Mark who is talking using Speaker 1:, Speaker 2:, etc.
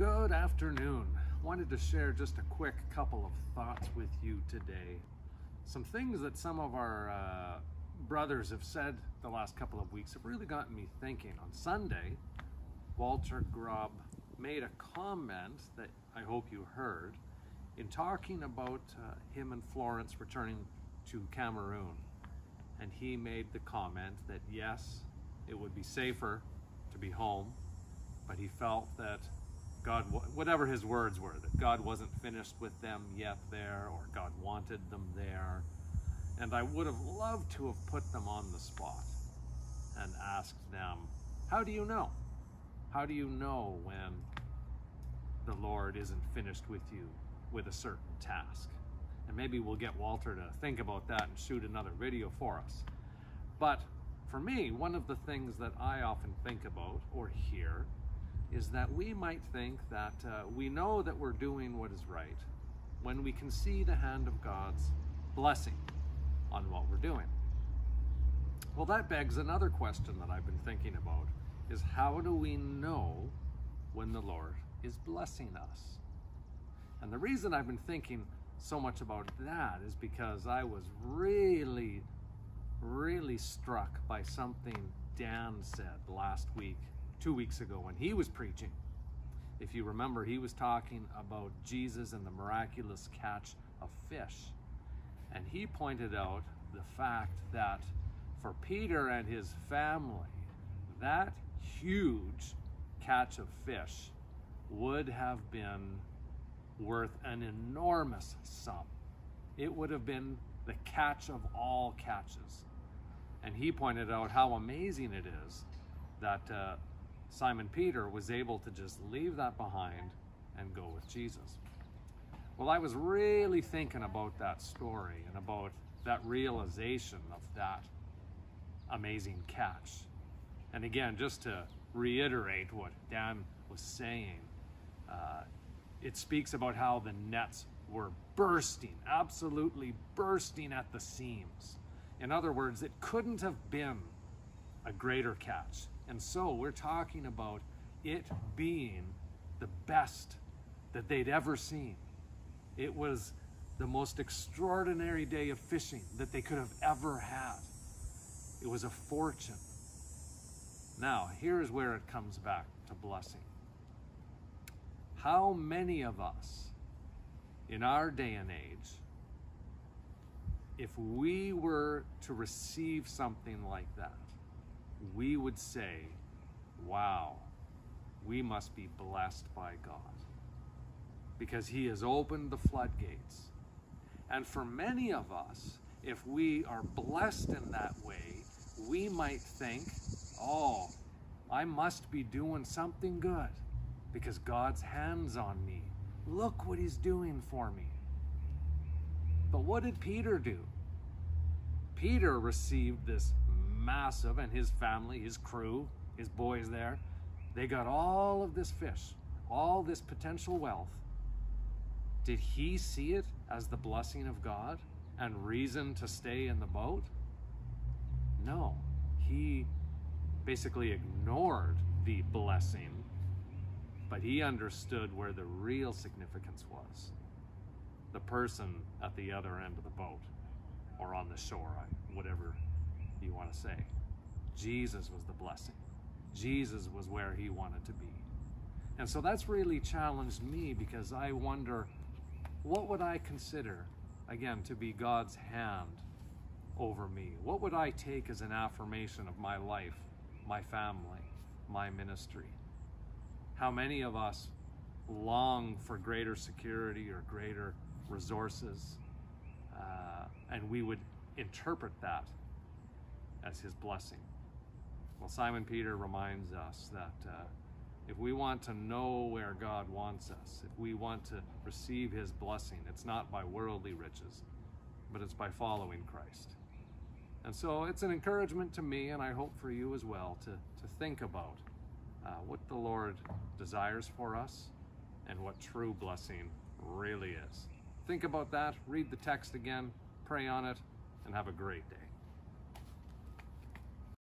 Speaker 1: Good afternoon. Wanted to share just a quick couple of thoughts with you today. Some things that some of our brothers have said the last couple of weeks have really gotten me thinking. On Sunday, Walter Grubb made a comment that I hope you heard in talking about him and Florence returning to Cameroon. And he made the comment that yes, it would be safer to be home, but he felt that God, whatever his words were, that God wasn't finished with them yet there, or God wanted them there. And I would have loved to have put them on the spot and asked them, how do you know? How do you know when the Lord isn't finished with you with a certain task? And maybe we'll get Walter to think about that and shoot another video for us. But for me, one of the things that I often think about or hear is that we might think that we know that we're doing what is right when we can see the hand of God's blessing on what we're doing. Well, that begs another question that I've been thinking about, is how do we know when the Lord is blessing us? And the reason I've been thinking so much about that is because I was really struck by something Dan said last week, 2 weeks ago when he was preaching. If you remember, he was talking about Jesus and the miraculous catch of fish. And he pointed out the fact that for Peter and his family, that huge catch of fish would have been worth an enormous sum. It would have been the catch of all catches. And he pointed out how amazing it is that Simon Peter was able to just leave that behind and go with Jesus. Well, I was really thinking about that story and about that realization of that amazing catch. And again, just to reiterate what Dan was saying, it speaks about how the nets were bursting, absolutely bursting at the seams. In other words, it couldn't have been a greater catch. And so we're talking about it being the best that they'd ever seen. It was the most extraordinary day of fishing that they could have ever had. It was a fortune. Now, here's where it comes back to blessing. How many of us in our day and age, if we were to receive something like that, we would say, wow, we must be blessed by God, because he has opened the floodgates. And for many of us, if we are blessed in that way, we might think, oh, I must be doing something good because God's hand's on me. Look what he's doing for me. But what did Peter do? Peter received this massive, and his family, his crew, his boys there, they got all of this fish, all this potential wealth. Did he see it as the blessing of God and reason to stay in the boat? No, he basically ignored the blessing, but he understood where the real significance was. The person at the other end of the boat, or on the shore, whatever you want to say. Jesus was the blessing. Jesus was where he wanted to be. And so that's really challenged me, because I wonder, what would I consider, again, to be God's hand over me? What would I take as an affirmation of my life, my family, my ministry? How many of us long for greater security or greater resources, and we would interpret that as his blessing? Well, Simon Peter reminds us that if we want to know where God wants us, if we want to receive his blessing, it's not by worldly riches, but it's by following Christ. And so it's an encouragement to me, and I hope for you as well, to think about what the Lord desires for us and what true blessing really is. Think about that, read the text again, pray on it, and have a great day.